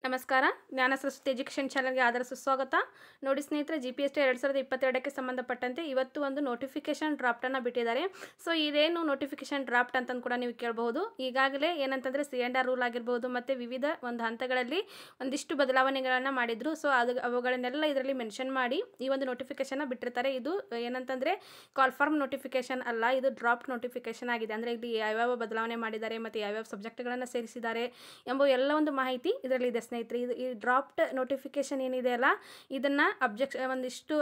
ನಮಸ್ಕಾರ. ಜ್ಞಾನ ಸರಸ್ವತಿ ಎಜುಕೇಷನ್ ಚಾನಲ್ಗೆ ಆದರ ಸುಸ್ವಾಗತ. ನೋಡಿ ಸ್ನೇಹಿತರೆ, GPST 2022ಕ್ಕೆ ಸಂಬಂಧಪಟ್ಟಂತೆ ಇವತ್ತು ಒಂದು ನೋಟಿಫಿಕೇಶನ್ ಡ್ರಾಫ್ಟನ್ನು ಬಿಟ್ಟಿದ್ದಾರೆ. ಸೊ ಇದೇನು ನೋಟಿಫಿಕೇಶನ್ ಡ್ರಾಫ್ಟ್ ಅಂತಂದು ಕೂಡ ನೀವು ಕೇಳಬಹುದು. ಈಗಾಗಲೇ ಏನಂತಂದರೆ C&R ರೂಲ್ ಆಗಿರ್ಬೋದು ಮತ್ತು ವಿವಿಧ ಒಂದು ಹಂತಗಳಲ್ಲಿ ಒಂದಿಷ್ಟು ಬದಲಾವಣೆಗಳನ್ನು ಮಾಡಿದ್ರು. ಸೊ ಅವುಗಳನ್ನೆಲ್ಲ ಇದರಲ್ಲಿ ಮೆನ್ಷನ್ ಮಾಡಿ ಈ ಒಂದು ನೋಟಿಫಿಕೇಶನ್ನ ಬಿಟ್ಟಿರ್ತಾರೆ. ಇದು ಏನಂತಂದರೆ ಕಾಲ್ಫಾರ್ಮ್ ನೋಟಿಫಿಕೇಶನ್ ಅಲ್ಲ, ಇದು ಡ್ರಾಫ್ಟ್ ನೋಟಿಫಿಕೇಶನ್ ಆಗಿದೆ. ಅಂದರೆ ಇಲ್ಲಿ ಯಾವ್ಯಾವ ಬದಲಾವಣೆ ಮಾಡಿದ್ದಾರೆ ಮತ್ತು ಯಾವ್ಯಾವ ಸಬ್ಜೆಕ್ಟ್ಗಳನ್ನು ಸೇರಿಸಿದ್ದಾರೆ ಎಂಬ ಎಲ್ಲ ಒಂದು ಮಾಹಿತಿ ಇದರಲ್ಲಿದೆ ಸ್ನೇಹಿತರೆ. ಇದು ಈ ಡ್ರಾಫ್ಟ್ ನೋಟಿಫಿಕೇಶನ್ ಏನಿದೆ ಅಲ್ಲ, ಇದನ್ನು ಒಂದಿಷ್ಟು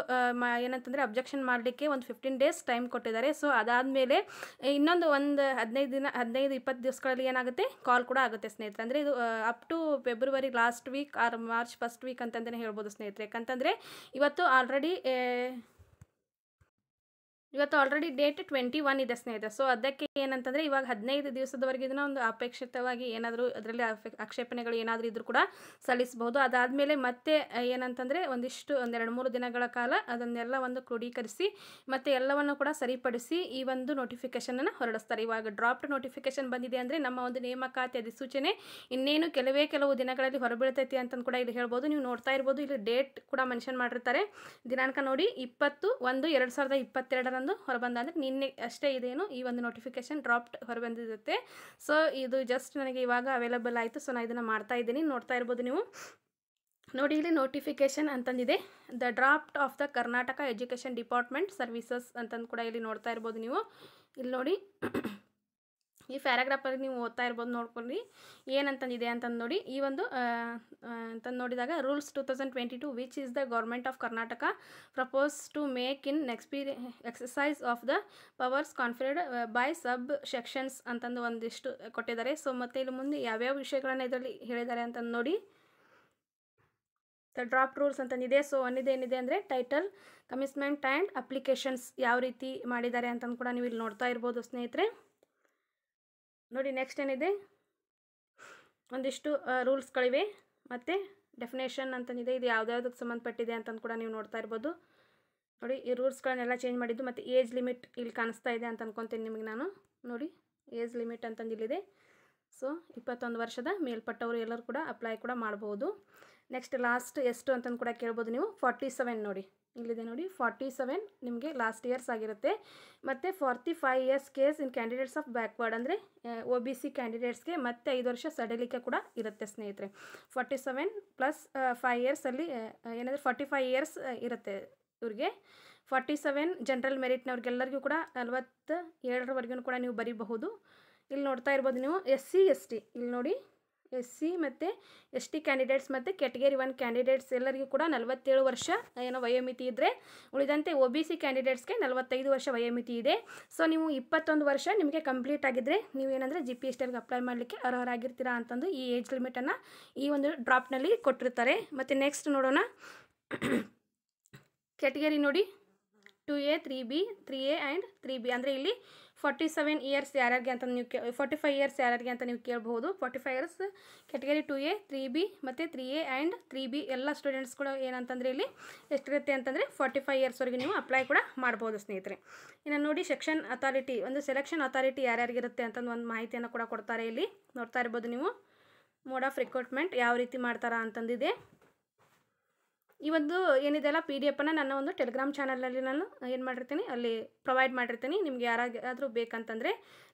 ಏನಂತಂದರೆ ಅಬ್ಜೆಕ್ಷನ್ ಮಾಡಲಿಕ್ಕೆ ಒಂದು 15 days ಟೈಮ್ ಕೊಟ್ಟಿದ್ದಾರೆ. ಸೊ ಅದಾದಮೇಲೆ ಇನ್ನೊಂದು ಒಂದು 15-20 ದಿವಸಗಳಲ್ಲಿ ಏನಾಗುತ್ತೆ, ಕಾಲ್ ಕೂಡ ಆಗುತ್ತೆ ಸ್ನೇಹಿತರೆ. ಅಂದರೆ ಇದು up to February last week or March first week ಅಂತಂದೇ ಹೇಳ್ಬೋದು ಸ್ನೇಹಿತರೆ. ಯಾಕಂತಂದರೆ ಇವತ್ತು ಆಲ್ರೆಡಿ ಡೇಟ್ 21 ಇದೆ ಸ್ನೇಹಿತರೆ. ಸೊ ಅದಕ್ಕೆ ಏನಂತಂದರೆ ಇವಾಗ 15 ದಿವಸದವರೆಗೆ ಇದನ್ನು ಒಂದು ಅಪೇಕ್ಷಿತವಾಗಿ ಏನಾದರೂ ಅದರಲ್ಲಿ ಆಕ್ಷೇಪಣೆಗಳು ಏನಾದರೂ ಇದ್ರೂ ಕೂಡ ಸಲ್ಲಿಸಬಹುದು. ಅದಾದಮೇಲೆ ಮತ್ತೆ ಏನಂತಂದರೆ ಒಂದಿಷ್ಟು 2-3 ದಿನಗಳ ಕಾಲ ಅದನ್ನೆಲ್ಲ ಒಂದು ಕ್ರೋಢೀಕರಿಸಿ ಮತ್ತು ಎಲ್ಲವನ್ನು ಕೂಡ ಸರಿಪಡಿಸಿ ಈ ಒಂದು ನೋಟಿಫಿಕೇಷನನ್ನು ಹೊರಡಿಸ್ತಾರೆ. ಇವಾಗ ಡ್ರಾಫ್ಟ್ ನೋಟಿಫಿಕೇಷನ್ ಬಂದಿದೆ ಅಂದರೆ ನಮ್ಮ ಒಂದು ನೇಮಕಾತಿ ಅಧಿಸೂಚನೆ ಇನ್ನೇನು ಕೆಲವು ದಿನಗಳಲ್ಲಿ ಹೊರಬೀಳ್ತೈತಿ ಅಂತಂದು ಕೂಡ ಇಲ್ಲಿ ಹೇಳ್ಬೋದು. ನೀವು ನೋಡ್ತಾ ಇರ್ಬೋದು, ಇಲ್ಲಿ ಡೇಟ್ ಕೂಡ ಮೆನ್ಷನ್ ಮಾಡಿರ್ತಾರೆ. ದಿನಾಂಕ ನೋಡಿ 20/1/2022 ಹೊರಬಂದ. ಅಂದರೆ ನಿನ್ನೆ ಅಷ್ಟೇ ಇದೇನು ಈ ಒಂದು ನೋಟಿಫಿಕೇಶನ್ ಡ್ರಾಫ್ಟ್ ಹೊರಬಂದಿರುತ್ತೆ. ಸೊ ಇದು ಜಸ್ಟ್ ನನಗೆ ಇವಾಗ ಅವೈಲಬಲ್ ಆಯಿತು. ಸೊ ನಾನು ಇದನ್ನು ಮಾಡ್ತಾ ಇದ್ದೀನಿ, ನೋಡ್ತಾ ಇರ್ಬೋದು ನೀವು. ನೋಡಿ, ಇಲ್ಲಿ ನೋಟಿಫಿಕೇಶನ್ ಅಂತಂದಿದೆ, the draft of the Karnataka education department services ಅಂತಂದು ಕೂಡ ಇಲ್ಲಿ ನೋಡ್ತಾ ಇರ್ಬೋದು ನೀವು. ಇಲ್ಲಿ ನೋಡಿ ಈ ಪ್ಯಾರಾಗ್ರಾಫಲ್ಲಿ ನೀವು ಓದ್ತಾ ಇರ್ಬೋದು, ನೋಡ್ಕೊಳ್ಳಿ ಏನಂತಂದಿದೆ ಅಂತಂದು ನೋಡಿ. ಈ ಒಂದು ಅಂತಂದು ನೋಡಿದಾಗ rules 2022 which is the government of Karnataka propose to make in exercise of the powers conferred by sub sections ಅಂತಂದು ಒಂದಿಷ್ಟು ಕೊಟ್ಟಿದ್ದಾರೆ. ಸೊ ಮತ್ತು ಇಲ್ಲಿ ಮುಂದೆ ಯಾವ್ಯಾವ ವಿಷಯಗಳನ್ನು ಇದರಲ್ಲಿ ಹೇಳಿದ್ದಾರೆ ಅಂತಂದು ನೋಡಿ. ದ ಡ್ರಾಫ್ಟ್ ರೂಲ್ಸ್ ಅಂತಂದಿದೆ. ಸೊ ಏನಿದೆ ಅಂದರೆ ಟೈಟಲ್, ಕಮಿಟ್ಮೆಂಟ್ ಆ್ಯಂಡ್ ಅಪ್ಲಿಕೇಶನ್ಸ್ ಯಾವ ರೀತಿ ಮಾಡಿದ್ದಾರೆ ಅಂತಂದು ಕೂಡ ನೀವು ಇಲ್ಲಿ ನೋಡ್ತಾ ಇರ್ಬೋದು ಸ್ನೇಹಿತರೆ. ನೋಡಿ ನೆಕ್ಸ್ಟ್ ಏನಿದೆ, ಒಂದಿಷ್ಟು ರೂಲ್ಸ್ಗಳಿವೆ ಮತ್ತು ಡೆಫಿನೇಷನ್ ಅಂತಂದಿದೆ. ಇದು ಯಾವುದ್ಯಾವುದಕ್ಕೆ ಸಂಬಂಧಪಟ್ಟಿದೆ ಅಂತಂದು ಕೂಡ ನೀವು ನೋಡ್ತಾ ಇರ್ಬೋದು. ನೋಡಿ ಈ ರೂಲ್ಸ್ಗಳನ್ನೆಲ್ಲ ಚೇಂಜ್ ಮಾಡಿದ್ದು ಮತ್ತು ಏಜ್ ಲಿಮಿಟ್ ಇಲ್ಲಿ ಕಾಣಿಸ್ತಾ ಇದೆ ಅಂತ ಅನ್ಕೊತೀನಿ ನಿಮಗೆ ನಾನು. ನೋಡಿ ಏಜ್ ಲಿಮಿಟ್ ಅಂತಂದು ಇಲ್ಲಿದೆ. ಸೊ 21 ವರ್ಷದ ಮೇಲ್ಪಟ್ಟವರು ಎಲ್ಲರೂ ಕೂಡ ಅಪ್ಲೈ ಕೂಡ ಮಾಡ್ಬೋದು. ನೆಕ್ಸ್ಟ್ ಲಾಸ್ಟ್ ಎಷ್ಟು ಅಂತಂದು ಕೂಡ ಕೇಳ್ಬೋದು ನೀವು. 47 ನೋಡಿ ಇಲ್ಲಿದೆ ನೋಡಿ, 47 ನಿಮಗೆ ಲಾಸ್ಟ್ ಇಯರ್ಸ್ ಆಗಿರುತ್ತೆ. ಮತ್ತು 45 years case in candidates of backward, ಅಂದರೆ OBC ಕ್ಯಾಂಡಿಡೇಟ್ಸ್ಗೆ ಮತ್ತೆ 5 ವರ್ಷ ಸಡಿಲಿಕೆ ಕೂಡ ಇರುತ್ತೆ ಸ್ನೇಹಿತರೆ. 47 + 5 years ಅಲ್ಲಿ ಏನಂದರೆ 45 years ಇರುತ್ತೆ ಇವ್ರಿಗೆ. 47 ಜನರಲ್ ಮೆರಿಟ್ನವ್ರಿಗೆಲ್ಲರಿಗೂ ಕೂಡ 47ರವರೆಗೂ ಕೂಡ ನೀವು ಬರೀಬಹುದು. ಇಲ್ಲಿ ನೋಡ್ತಾ ಇರ್ಬೋದು ನೀವು. SC ST ಇಲ್ಲಿ ನೋಡಿ, SC ಮತ್ತು ST ಕ್ಯಾಂಡಿಡೇಟ್ಸ್ ಮತ್ತು ಕ್ಯಾಟಗರಿ 1 ಕ್ಯಾಂಡಿಡೇಟ್ಸ್ ಎಲ್ಲರಿಗೂ ಕೂಡ 47 ವರ್ಷ ಏನೋ ವಯೋಮಿತಿ ಇದ್ದರೆ, ಉಳಿದಂತೆ OBC ಕ್ಯಾಂಡಿಡೇಟ್ಸ್ಗೆ 45 ವರ್ಷ ವಯೋಮಿತಿ ಇದೆ. ಸೊ ನೀವು 21 ವರ್ಷ ನಿಮಗೆ ಕಂಪ್ಲೀಟ್ ಆಗಿದ್ದರೆ ನೀವೇನಂದರೆ GPSTಗೆ ಅಪ್ಲೈ ಮಾಡಲಿಕ್ಕೆ ಅರ್ಹರಾಗಿರ್ತೀರಾ ಅಂತಂದು ಈ ಏಜ್ ಲಿಮಿಟನ್ನು ಈ ಒಂದು ಡ್ರಾಫ್ಟ್ನಲ್ಲಿ ಕೊಟ್ಟಿರ್ತಾರೆ. ಮತ್ತು ನೆಕ್ಸ್ಟ್ ನೋಡೋಣ. ಕ್ಯಾಟಗರಿ ನೋಡಿ 2A 3B 3A and 3B, ಅಂದರೆ ಇಲ್ಲಿ 47 years ಯಾರ್ಯಾರಿಗೆ ಅಂತ ನೀವು 45 years ಯಾರ್ಯಾರಿಗೆ ಅಂತ ನೀವು ಕೇಳಬಹುದು. 45 years ಕ್ಯಾಟಗರಿ 2A 3B ಮತ್ತು 3A ಆ್ಯಂಡ್ 3B ಎಲ್ಲ ಸ್ಟೂಡೆಂಟ್ಸ್ಗಳು ಏನಂತಂದರೆ ಇಲ್ಲಿ ಎಷ್ಟಿರುತ್ತೆ ಅಂತಂದರೆ 45 yearsವರೆಗೆ ನೀವು ಅಪ್ಲೈ ಕೂಡ ಮಾಡ್ಬೋದು ಸ್ನೇಹಿತರೆ. ಇನ್ನು ನೋಡಿ ಸೆಕ್ಷನ್ ಅಥಾರಿಟಿ, ಒಂದು ಸೆಲೆಕ್ಷನ್ ಅಥಾರಿಟಿ ಯಾರ್ಯಾರಿಗಿರುತ್ತೆ ಅಂತಂದು ಒಂದು ಮಾಹಿತಿಯನ್ನು ಕೂಡ ಕೊಡ್ತಾರೆ. ಇಲ್ಲಿ ನೋಡ್ತಾ ಇರ್ಬೋದು ನೀವು. ಮೋಡ್ ಆಫ್ ರಿಕ್ರೂಟ್ಮೆಂಟ್ ಯಾವ ರೀತಿ ಮಾಡ್ತಾರಾ ಅಂತಂದಿದೆ. ಈ ಒಂದು ಏನಿದೆಲ್ಲ PDF ನನ್ನ ಒಂದು ಟೆಲಿಗ್ರಾಮ್ ಚಾನಲಲ್ಲಿ ನಾನು ಏನು ಮಾಡಿರ್ತೀನಿ, ಅಲ್ಲಿ ಪ್ರೊವೈಡ್ ಮಾಡಿರ್ತೀನಿ. ನಿಮ್ಗೆ ಯಾರಾದರೂ ಬೇಕಂತಂದರೆ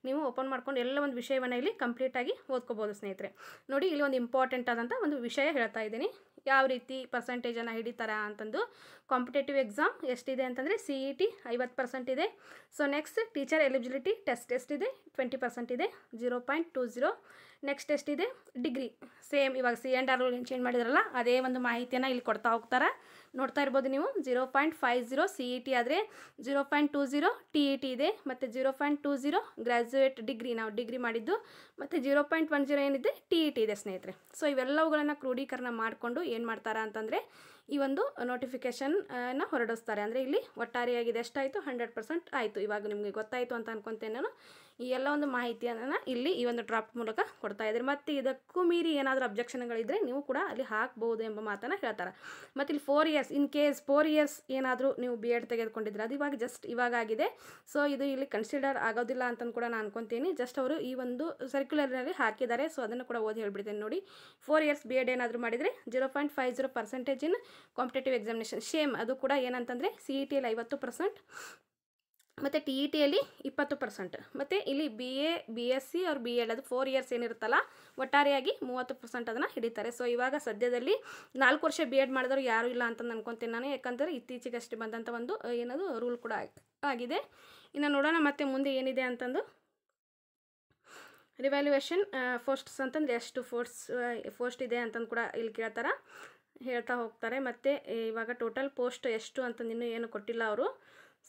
ನೀವು ಓಪನ್ ಮಾಡ್ಕೊಂಡು ಎಲ್ಲ ಒಂದು ವಿಷಯವನ್ನು ಇಲ್ಲಿ ಕಂಪ್ಲೀಟಾಗಿ ಓದ್ಕೋಬೋದು ಸ್ನೇಹಿತರೆ. ನೋಡಿ ಇಲ್ಲಿ ಒಂದು ಇಂಪಾರ್ಟೆಂಟ್ ಆದಂಥ ಒಂದು ವಿಷಯ ಹೇಳ್ತಾ ಇದ್ದೀನಿ, ಯಾವ ರೀತಿ ಪರ್ಸೆಂಟೇಜನ್ನು ಹಿಡಿತಾರ ಅಂತಂದು. ಕಾಂಪಿಟೇಟಿವ್ ಎಕ್ಸಾಮ್ ಎಷ್ಟಿದೆ ಅಂತಂದರೆ CET 50% ಇದೆ. So next teacher eligibility test ಎಷ್ಟಿದೆ, 20% ಇದೆ, 0.20. ನೆಕ್ಸ್ಟ್ ಎಷ್ಟಿದೆ, ಡಿಗ್ರಿ ಸೇಮ್ ಇವಾಗ C&R ರೂಲ್ ಚೇಂಜ್ ಮಾಡಿದ್ರಲ್ಲ ಅದೇ ಒಂದು ಮಾಹಿತಿಯನ್ನು ಇಲ್ಲಿ ಕೊಡ್ತಾ ಹೋಗ್ತಾರೆ. ನೋಡ್ತಾ ಇರ್ಬೋದು ನೀವು. 0.50 CET ಆದರೆ 0.20 TET ಇದೆ, ಮತ್ತು 0.20 ಗ್ರ್ಯಾಜುಯೇಟ್ ಡಿಗ್ರಿ, ನಾವು ಡಿಗ್ರಿ ಮಾಡಿದ್ದು, ಮತ್ತು 0.10 ಏನಿದೆ TET ಇದೆ ಸ್ನೇಹಿತರೆ. ಸೊ ಇವೆಲ್ಲವುಗಳನ್ನು ಕ್ರೋಢೀಕರಣ ಮಾಡಿಕೊಂಡು ಏನು ಮಾಡ್ತಾರೆ ಅಂತಂದರೆ ಈ ಒಂದು ನೋಟಿಫಿಕೇಷನ್ನ ಹೊರಡಿಸ್ತಾರೆ. ಅಂದರೆ ಇಲ್ಲಿ ಒಟ್ಟಾರೆಯಾಗಿದೆ ಎಷ್ಟಾಯಿತು, 100% ಆಯಿತು. ಇವಾಗ ನಿಮಗೆ ಗೊತ್ತಾಯಿತು ಅಂತ ಅನ್ಕೊತೇನೆ ನಾನು. ಈ ಎಲ್ಲ ಒಂದು ಮಾಹಿತಿಯನ್ನು ಇಲ್ಲಿ ಈ ಒಂದು ಡ್ರಾಫ್ಟ್ ಮೂಲಕ ಕೊಡ್ತಾ ಇದ್ದಾರೆ. ಮತ್ತು ಇದಕ್ಕೂ ಮೀರಿ ಏನಾದರೂ ಅಬ್ಜೆಕ್ಷನ್ಗಳಿದ್ದರೆ ನೀವು ಕೂಡ ಅಲ್ಲಿ ಹಾಕ್ಬೋದು ಎಂಬ ಮಾತನ್ನು ಹೇಳ್ತಾರೆ. ಮತ್ತು ಇಲ್ಲಿ 4 ಇಯರ್ಸ್ ಇನ್ ಕೇಸ್ 4 ಇಯರ್ಸ್ ಏನಾದರೂ ನೀವು ಬಿ ಎಡ್ ತೆಗೆದುಕೊಂಡಿದ್ರೆ ಅದು ಇವಾಗ ಜಸ್ಟ್ ಇವಾಗ ಆಗಿದೆ. ಸೊ ಇದು ಇಲ್ಲಿ ಕನ್ಸಿಡರ್ ಆಗೋದಿಲ್ಲ ಅಂತಂದು ಕೂಡ ನಾನು ಅನ್ಕೊತೀನಿ. ಜಸ್ಟ್ ಅವರು ಈ ಒಂದು ಸರ್ಕ್ಯುಲರ್ನಲ್ಲಿ ಹಾಕಿದ್ದಾರೆ. ಸೊ ಅದನ್ನು ಕೂಡ ಓದಿ ಹೇಳ್ಬಿಡ್ತೇನೆ ನೋಡಿ. 4 ಇಯರ್ಸ್ ಬಿ ಎಡ್ ಏನಾದರೂ ಮಾಡಿದರೆ 0.50% ಇನ್ ಕಾಂಪಿಟೇಟಿವ್ ಎಕ್ಸಾಮಿನೇಷನ್. ಸೇಮ್ ಅದು ಕೂಡ ಏನಂತಂದರೆ ಸಿ ಇ ಟಿಯಲ್ಲಿ 50% ಮತ್ತು ಟಿ ಇ ಟಿಯಲ್ಲಿ 20%. ಮತ್ತು ಇಲ್ಲಿ B A B S C ಅವ್ರ ಬಿ ಎಡ್ ಅದು 4 ಇಯರ್ಸ್ ಏನಿರುತ್ತಲ್ಲ ಒಟ್ಟಾರೆಯಾಗಿ 30% ಅದನ್ನು ಹಿಡಿತಾರೆ. ಸೊ ಇವಾಗ ಸದ್ಯದಲ್ಲಿ 4 ವರ್ಷ ಬಿ ಎಡ್ ಮಾಡಿದವರು ಯಾರೂ ಇಲ್ಲ ಅಂತ ಅನ್ಕೊತೀನಿ ನಾನು. ಯಾಕಂದರೆ ಇತ್ತೀಚೆಗಷ್ಟೇ ಬಂದಂಥ ಒಂದು ಏನದು ರೂಲ್ ಕೂಡ ಆಗಿದೆ. ಇನ್ನು ನೋಡೋಣ ಮತ್ತೆ ಮುಂದೆ ಏನಿದೆ ಅಂತಂದು. ರಿವ್ಯಾಲ್ಯೂಯೇಷನ್ ಪೋಸ್ಟ್ಸ್ ಅಂತಂದರೆ ಎಷ್ಟು ಪೋಸ್ಟ್ ಇದೆ ಅಂತಂದು ಕೂಡ ಇಲ್ಲಿ ಹೇಳ್ತಾ ಹೋಗ್ತಾರೆ. ಮತ್ತು ಇವಾಗ ಟೋಟಲ್ ಪೋಸ್ಟ್ ಎಷ್ಟು ಅಂತಂದು ಇನ್ನೂ ಏನು ಕೊಟ್ಟಿಲ್ಲ ಅವರು.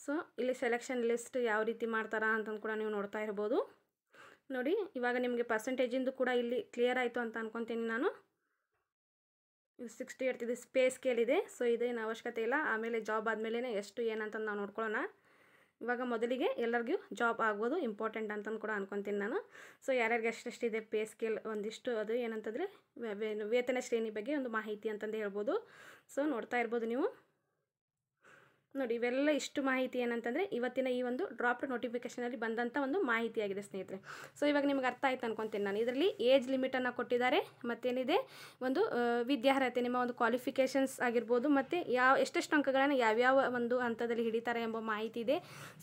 ಸೊ ಇಲ್ಲಿ ಸೆಲೆಕ್ಷನ್ ಲಿಸ್ಟ್ ಯಾವ ರೀತಿ ಮಾಡ್ತಾರಾ ಅಂತಂದು ಕೂಡ ನೀವು ನೋಡ್ತಾ ಇರ್ಬೋದು ನೋಡಿ. ಇವಾಗ ನಿಮಗೆ ಪರ್ಸೆಂಟೇಜಿಂದು ಕೂಡ ಇಲ್ಲಿ ಕ್ಲಿಯರ್ ಆಯಿತು ಅಂತ ಅನ್ಕೊತೀನಿ ನಾನು. 68 ಇದು ಪೇ ಸ್ಕೇಲ್ ಇದೆ. ಸೊ ಇದೇನು ಅವಶ್ಯಕತೆ ಇಲ್ಲ. ಆಮೇಲೆ ಜಾಬ್ ಆದಮೇಲೆ ಎಷ್ಟು ಏನಂತಂದು ನಾವು ನೋಡ್ಕೊಳ್ಳೋಣ. ಇವಾಗ ಮೊದಲಿಗೆ ಎಲ್ಲರಿಗೂ ಜಾಬ್ ಆಗ್ಬೋದು ಇಂಪಾರ್ಟೆಂಟ್ ಅಂತಂದು ಕೂಡ ಅನ್ಕೊತೀನಿ ನಾನು. ಸೊ ಯಾರ್ಯಾರಿಗೆ ಎಷ್ಟೆಷ್ಟಿದೆ ಪೇ ಸ್ಕೇಲ್ ಒಂದಿಷ್ಟು ಅದು ಏನಂತಂದರೆ ವೇತನ ಶ್ರೇಣಿ ಬಗ್ಗೆ ಒಂದು ಮಾಹಿತಿ ಅಂತಂದು ಹೇಳ್ಬೋದು. ಸೊ ನೋಡ್ತಾ ಇರ್ಬೋದು ನೀವು ನೋಡಿ. ಇವೆಲ್ಲ ಇಷ್ಟು ಮಾಹಿತಿ ಏನಂತಂದರೆ ಇವತ್ತಿನ ಈ ಒಂದು ಡ್ರಾಫ್ಟ್ ನೋಟಿಫಿಕೇಷನಲ್ಲಿ ಬಂದಂಥ ಒಂದು ಮಾಹಿತಿ ಆಗಿದೆ ಸ್ನೇಹಿತರೆ. ಸೊ ಇವಾಗ ನಿಮ್ಗೆ ಅರ್ಥ ಆಯ್ತು ಅನ್ಕೊತೀನಿ ನಾನು. ಇದರಲ್ಲಿ ಏಜ್ ಲಿಮಿಟನ್ನು ಕೊಟ್ಟಿದ್ದಾರೆ. ಮತ್ತೇನಿದೆ ಒಂದು ವಿದ್ಯಾರ್ಹತೆ ನಿಮ್ಮ ಒಂದು ಕ್ವಾಲಿಫಿಕೇಷನ್ಸ್ ಆಗಿರ್ಬೋದು, ಮತ್ತು ಎಷ್ಟೆಷ್ಟು ಅಂಕಗಳನ್ನು ಯಾವ್ಯಾವ ಒಂದು ಹಂತದಲ್ಲಿ ಹಿಡಿತಾರೆ ಎಂಬ ಮಾಹಿತಿ ಇದೆ.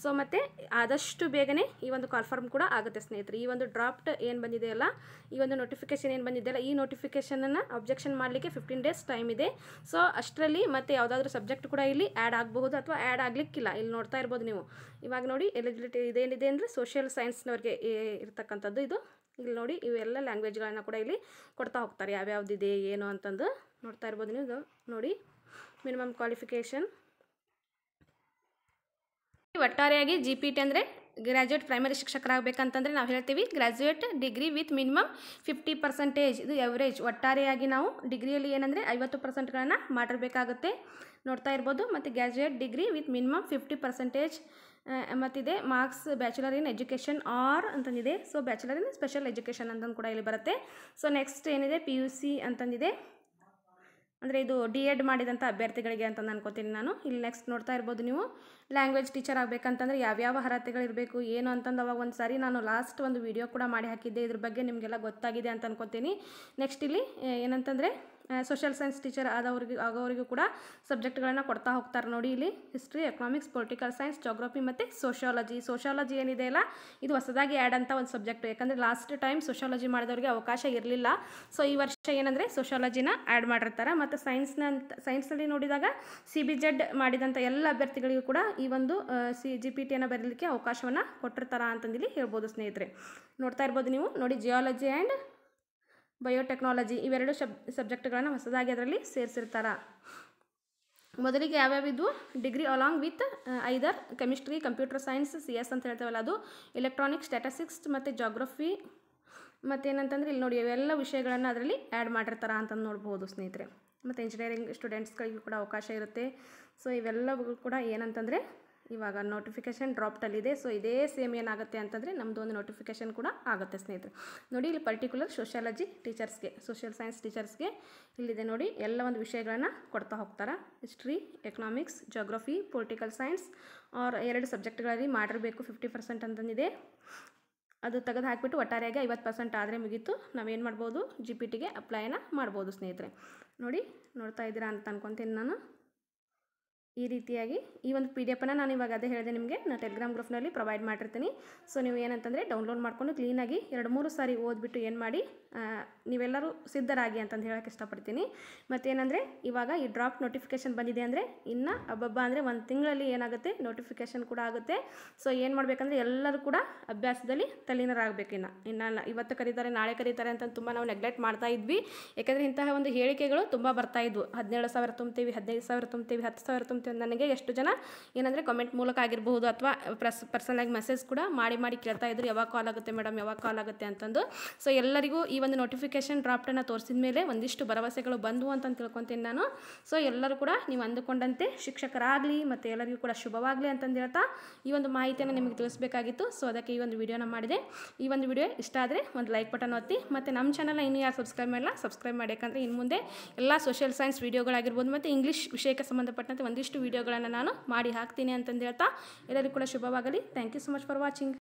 ಸೊ ಮತ್ತು ಆದಷ್ಟು ಬೇಗನೆ ಈ ಒಂದು ಕಾಲ್ಫಾರ್ಮ್ ಕೂಡ ಆಗುತ್ತೆ ಸ್ನೇಹಿತರೆ. ಈ ಒಂದು ಡ್ರಾಫ್ಟ್ ಏನು ಬಂದಿದೆಯಲ್ಲ, ಈ ಒಂದು ನೋಟಿಫಿಕೇಷನ್ ಏನು ಬಂದಿದೆಯಲ್ಲ, ಈ ನೋಟಿಫಿಕೇಷನನ್ನು ಅಬ್ಜೆಕ್ಷನ್ ಮಾಡಲಿಕ್ಕೆ 15 ಡೇಸ್ ಟೈಮ್ ಇದೆ. ಸೊ ಅಷ್ಟರಲ್ಲಿ ಮತ್ತೆ ಯಾವುದಾದ್ರೂ ಸಬ್ಜೆಕ್ಟ್ ಕೂಡ ಇಲ್ಲಿ ಆ್ಯಡ್ ಆಗಬಹುದು ಅಥವಾ ಆ್ಯಡ್ ಆಗಲಿಕ್ಕಿಲ್ಲ. ಇಲ್ಲಿ ನೋಡ್ತಾ ಇರ್ಬೋದು ನೀವು. ಇವಾಗ ನೋಡಿ ಎಲಿಜಿಬಿಲಿಟಿ ಇದೇನಿದೆ ಅಂದರೆ ಸೋಷಿಯಲ್ ಸೈನ್ಸ್ನವ್ರಿಗೆ ಇರ್ತಕ್ಕಂಥದ್ದು ಇದು. ಇಲ್ಲಿ ನೋಡಿ ಇವೆಲ್ಲ ಲ್ಯಾಂಗ್ವೇಜ್ಗಳನ್ನು ಕೂಡ ಇಲ್ಲಿ ಕೊಡ್ತಾ ಹೋಗ್ತಾರೆ ಯಾವ್ಯಾವ್ದಿದೆ ಏನು ಅಂತಂದು ನೋಡ್ತಾ ಇರ್ಬೋದು ನೀವು. ಇದು ನೋಡಿ ಮಿನಿಮಮ್ ಕ್ವಾಲಿಫಿಕೇಷನ್. ಒಟ್ಟಾರೆಯಾಗಿ ಜಿ ಪಿ ಟಿ ಅಂದರೆ ಗ್ರ್ಯಾಜುಯೇಟ್ ಪ್ರೈಮರಿ ಶಿಕ್ಷಕರಾಗಬೇಕಂತಂದರೆ ನಾವು ಹೇಳ್ತೀವಿ ಗ್ರ್ಯಾಜುಯೇಟ್ ಡಿಗ್ರಿ ವಿತ್ ಮಿನಿಮಮ್ 50%. ಇದು ಎವರೇಜ್. ಒಟ್ಟಾರೆಯಾಗಿ ನಾವು ಡಿಗ್ರಿಯಲ್ಲಿ ಏನಂದರೆ 50%ಗಳನ್ನು ಮಾಡಿರಬೇಕಾಗುತ್ತೆ ನೋಡ್ತಾ ಇರ್ಬೋದು. ಮತ್ತು ಗ್ರ್ಯಾಜುಯೇಟ್ ಡಿಗ್ರಿ ವಿತ್ ಮಿನಿಮಮ್ 50% ಮತ್ತಿದೆ marks bachelor in education or ಅಂತಂದಿದೆ. So bachelor in special education ಅಂತಂದು ಕೂಡ ಇಲ್ಲಿ ಬರುತ್ತೆ. ಸೊ ನೆಕ್ಸ್ಟ್ ಏನಿದೆ PUC ಅಂತಂದಿದೆ. ಅಂದರೆ ಇದು ಡಿ ಎಡ್ ಮಾಡಿದಂಥ ಅಭ್ಯರ್ಥಿಗಳಿಗೆ ಅಂತಂದು ಅನ್ಕೋತೀನಿ ನಾನು. ಇಲ್ಲಿ ನೆಕ್ಸ್ಟ್ ನೋಡ್ತಾ ಇರ್ಬೋದು ನೀವು. ಲ್ಯಾಂಗ್ವೇಜ್ ಟೀಚರ್ ಆಗಬೇಕಂತಂದರೆ ಯಾವ್ಯಾವ ಅರ್ಹತೆಗಳಿರಬೇಕು ಏನು ಅಂತಂದು ಅವಾಗ ಒಂದು ಸಾರಿ ನಾನು ಲಾಸ್ಟ್ ಒಂದು ವಿಡಿಯೋ ಕೂಡ ಮಾಡಿ ಹಾಕಿದ್ದೆ. ಇದ್ರ ಬಗ್ಗೆ ನಿಮಗೆಲ್ಲ ಗೊತ್ತಾಗಿದೆ ಅಂತ ಅನ್ಕೋತೀನಿ. ನೆಕ್ಸ್ಟ್ ಇಲ್ಲಿ ಏನಂತಂದರೆ ಸೋಷಿಯಲ್ ಸೈನ್ಸ್ ಟೀಚರ್ ಆಗೋರಿಗೂ ಕೂಡ ಸಬ್ಜೆಕ್ಟ್ಗಳನ್ನು ಕೊಡ್ತಾ ಹೋಗ್ತಾರೆ ನೋಡಿ. ಇಲ್ಲಿ history, economics, political science, geography ಮತ್ತು ಸೋಷಿಯಾಲಜಿ ಏನಿದೆ ಅಲ್ಲ, ಇದು ಹೊಸದಾಗಿ ಆ್ಯಡ್ ಅಂತ ಒಂದು ಸಬ್ಜೆಕ್ಟ್. ಯಾಕಂದರೆ ಲಾಸ್ಟ್ ಟೈಮ್ ಸೋಷಿಯಾಲಜಿ ಮಾಡಿದವ್ರಿಗೆ ಅವಕಾಶ ಇರಲಿಲ್ಲ. ಸೊ ಈ ವರ್ಷ ಏನಂದರೆ ಸೋಷಿಯಾಲಜಿನ ಆ್ಯಡ್ ಮಾಡಿರ್ತಾರೆ. ಮತ್ತು ಸೈನ್ಸ್ನಲ್ಲಿ ನೋಡಿದಾಗ CBZ ಮಾಡಿದಂಥ ಎಲ್ಲ ಅಭ್ಯರ್ಥಿಗಳಿಗೂ ಕೂಡ ಈ ಒಂದು GPTಯನ್ನು ಬರೀಲಿಕ್ಕೆ ಅವಕಾಶವನ್ನು ಕೊಟ್ಟಿರ್ತಾರ ಅಂತಂದಿಲ್ಲಿ ಹೇಳ್ಬೋದು ಸ್ನೇಹಿತರೆ. ನೋಡ್ತಾ ಇರ್ಬೋದು ನೀವು ನೋಡಿ. ಜಿಯಾಲಜಿ ಆ್ಯಂಡ್ ಬಯೋಟೆಕ್ನಾಲಜಿ ಇವೆರಡು ಸಬ್ಜೆಕ್ಟ್ಗಳನ್ನು ಹೊಸದಾಗಿ ಅದರಲ್ಲಿ ಸೇರಿಸಿರ್ತಾರ. ಮೊದಲಿಗೆ ಯಾವ್ಯಾವಿದ್ವು degree along with either chemistry, computer science, CS ಅಂತ ಹೇಳ್ತೇವಲ್ಲ ಅದು, ಎಲೆಕ್ಟ್ರಾನಿಕ್ಸ್, ಸ್ಟ್ಯಾಟಿಸ್ಟಿಕ್ಸ್ ಮತ್ತು ಜಾಗ್ರಫಿ. ಮತ್ತೇನಂತಂದರೆ ಇಲ್ಲಿ ನೋಡಿ ಇವೆಲ್ಲ ವಿಷಯಗಳನ್ನು ಅದರಲ್ಲಿ ಆ್ಯಡ್ ಮಾಡಿರ್ತಾರ ಅಂತಂದು ನೋಡ್ಬೋದು ಸ್ನೇಹಿತರೆ. ಮತ್ತು ಇಂಜಿನಿಯರಿಂಗ್ ಸ್ಟೂಡೆಂಟ್ಸ್ಗಳಿಗೂ ಕೂಡ ಅವಕಾಶ ಇರುತ್ತೆ. ಸೊ ಇವೆಲ್ಲವೂ ಕೂಡ ಏನಂತಂದರೆ ಇವಾಗ ನೋಟಿಫಿಕೇಷನ್ ಡ್ರಾಫ್ಟಲ್ಲಿದೆ. ಸೊ ಇದೇ ಸೇಮ್ ಏನಾಗುತ್ತೆ ಅಂತಂದರೆ ನಮ್ಮದು ಒಂದು ನೋಟಿಫಿಕೇಷನ್ ಕೂಡ ಆಗುತ್ತೆ ಸ್ನೇಹಿತರೆ. ನೋಡಿ ಇಲ್ಲಿ ಪರ್ಟಿಕ್ಯುಲರ್ ಸೋಷಿಯಾಲಜಿ ಟೀಚರ್ಸ್ಗೆ, ಸೋಷಿಯಲ್ ಸೈನ್ಸ್ ಟೀಚರ್ಸ್ಗೆ ಇಲ್ಲಿದೆ ನೋಡಿ ಎಲ್ಲ ಒಂದು ವಿಷಯಗಳನ್ನು ಕೊಡ್ತಾ ಹೋಗ್ತಾರೆ. History, economics, geography, political science ಅವ್ರ 2 ಸಬ್ಜೆಕ್ಟ್ಗಳಲ್ಲಿ ಮಾಡಿರಬೇಕು 50% ಅಂತಂದಿದೆ. ಅದು ತೆಗೆದು ಹಾಕಿಬಿಟ್ಟು ಒಟ್ಟಾರೆಯಾಗಿ 50% ಆದರೆ ಮುಗೀತು. ನಾವೇನು ಮಾಡ್ಬೋದು GPTಗೆ ಅಪ್ಲೈನ ಮಾಡ್ಬೋದು ಸ್ನೇಹಿತರೆ. ನೋಡಿ ನೋಡ್ತಾ ಇದ್ದೀರಾ ಅಂತ ಅನ್ಕೊತೀನಿ ನಾನು. ಈ ರೀತಿಯಾಗಿ ಈ ಒಂದು PDF ನಾನು ಇವಾಗ ಅದೇ ಹೇಳಿದೆ ನಿಮಗೆ, ನಾನು ಟೆಲಿಗ್ರಾಮ್ ಗ್ರೂಪ್ನಲ್ಲಿ ಪ್ರೊವೈಡ್ ಮಾಡಿರ್ತೀನಿ. ಸೊ ನೀವು ಏನಂತಂದರೆ ಡೌನ್ಲೋಡ್ ಮಾಡ್ಕೊಂಡು ಕ್ಲೀನಾಗಿ 2-3 ಸಾರಿ ಓದ್ಬಿಟ್ಟು ಏನು ಮಾಡಿ ನೀವೆಲ್ಲರೂ ಸಿದ್ಧರಾಗಿ ಅಂತಂದು ಹೇಳೋಕ್ಕೆ ಇಷ್ಟಪಡ್ತೀನಿ. ಮತ್ತೇನೆಂದರೆ ಇವಾಗ ಈ ಡ್ರಾಫ್ಟ್ ನೋಟಿಫಿಕೇಷನ್ ಬಂದಿದೆ ಅಂದರೆ ಇನ್ನು ಅಬ್ಬಬ್ಬ ಅಂದರೆ 1 ತಿಂಗಳಲ್ಲಿ ಏನಾಗುತ್ತೆ ನೋಟಿಫಿಕೇಷನ್ ಕೂಡ ಆಗುತ್ತೆ. ಸೊ ಏನು ಮಾಡಬೇಕಂದ್ರೆ ಎಲ್ಲರೂ ಕೂಡ ಅಭ್ಯಾಸದಲ್ಲಿ ತಲ್ಲೀನರಾಗಬೇಕು. ಇನ್ನು ಇವತ್ತು ಕರೀತಾರೆ ನಾಳೆ ಕರೀತಾರೆ ಅಂತ ತುಂಬ ನಾವು ನೆಗ್ಲೆಕ್ಟ್ ಮಾಡ್ತಾ ಇದ್ವಿ. ಯಾಕೆಂದರೆ ಇಂತಹ ಒಂದು ಹೇಳಿಕೆಗಳು ತುಂಬ ಬರ್ತಾ ಇದ್ವು. 17,000 ತುಂಬ್ತೀವಿ, 15,000 ತುಂಬ್ತೀವಿ, 10,000 ತುಂಬ್ತೀವಿ ಅಂತ ನನಗೆ ಎಷ್ಟು ಜನ ಏನಂದರೆ ಕಮೆಂಟ್ ಮೂಲಕ ಆಗಿರಬಹುದು ಅಥವಾ ಪರ್ಸನಲಾಗಿ ಮೆಸೇಜ್ ಕೂಡ ಮಾಡಿ ಕೇಳ್ತಾ ಇದ್ರು, ಯಾವಾಗ ಕಾಲ್ ಆಗುತ್ತೆ ಮೇಡಮ್, ಯಾವಾಗ ಕಾಲ್ ಆಗುತ್ತೆ ಅಂತಂದು. ಸೊ ಎಲ್ಲರಿಗೂ ಈ ಒಂದು ನೋಟಿಫಿಕೇಷನ್ ಡ್ರಾಫ್ಟನ್ನು ತೋರಿಸಿದ ಮೇಲೆ ಒಂದಿಷ್ಟು ಭರವಸೆಗಳು ಬಂದವು ಅಂತ ತಿಳ್ಕೊತೀನಿ ನಾನು. ಸೊ ಎಲ್ಲರೂ ಕೂಡ ನೀವು ಅಂದುಕೊಂಡಂತೆ ಶಿಕ್ಷಕರಾಗಲಿ ಮತ್ತು ಎಲ್ಲರಿಗೂ ಕೂಡ ಶುಭವಾಗಲಿ ಅಂತಂದು ಹೇಳ್ತಾ ಈ ಒಂದು ಮಾಹಿತಿಯನ್ನು ನಿಮಗೆ ತಿಳಿಸಬೇಕಾಗಿತ್ತು. ಸೊ ಅದಕ್ಕೆ ಈ ಒಂದು ವಿಡಿಯೋನ ಮಾಡಿದೆ. ಈ ಒಂದು ವಿಡಿಯೋ ಇಷ್ಟ ಆದರೆ ಒಂದು ಲೈಕ್ ಬಟನ್ ಒತ್ತಿ, ಮತ್ತು ನಮ್ಮ ಚಾನಲ್ನ ಇನ್ನೂ ಯಾರು ಸಬ್ಸ್ಕ್ರೈಬ್ ಮಾಡಿಲ್ಲ ಸಬ್ಸ್ಕ್ರೈಬ್ ಮಾಡಿ. ಯಾಕಂದರೆ ಇನ್ನು ಮುಂದೆ ಎಲ್ಲ ಸೋಷಿಯಲ್ ಸೈನ್ಸ್ ವೀಡಿಯೋಗಳಾಗಿರ್ಬೋದು ಮತ್ತು ಇಂಗ್ಲೀಷ್ ವಿಷಯಕ್ಕೆ ಸಂಬಂಧಪಟ್ಟಂತೆ ಒಂದಿಷ್ಟು ವೀಡಿಯೋಗಳನ್ನು ನಾನು ಮಾಡಿ ಹಾಕ್ತೀನಿ ಅಂತಂದು ಹೇಳ್ತಾ ಎಲ್ಲರಿಗೂ ಕೂಡ ಶುಭವಾಗಲಿ. Thank you so much for watching.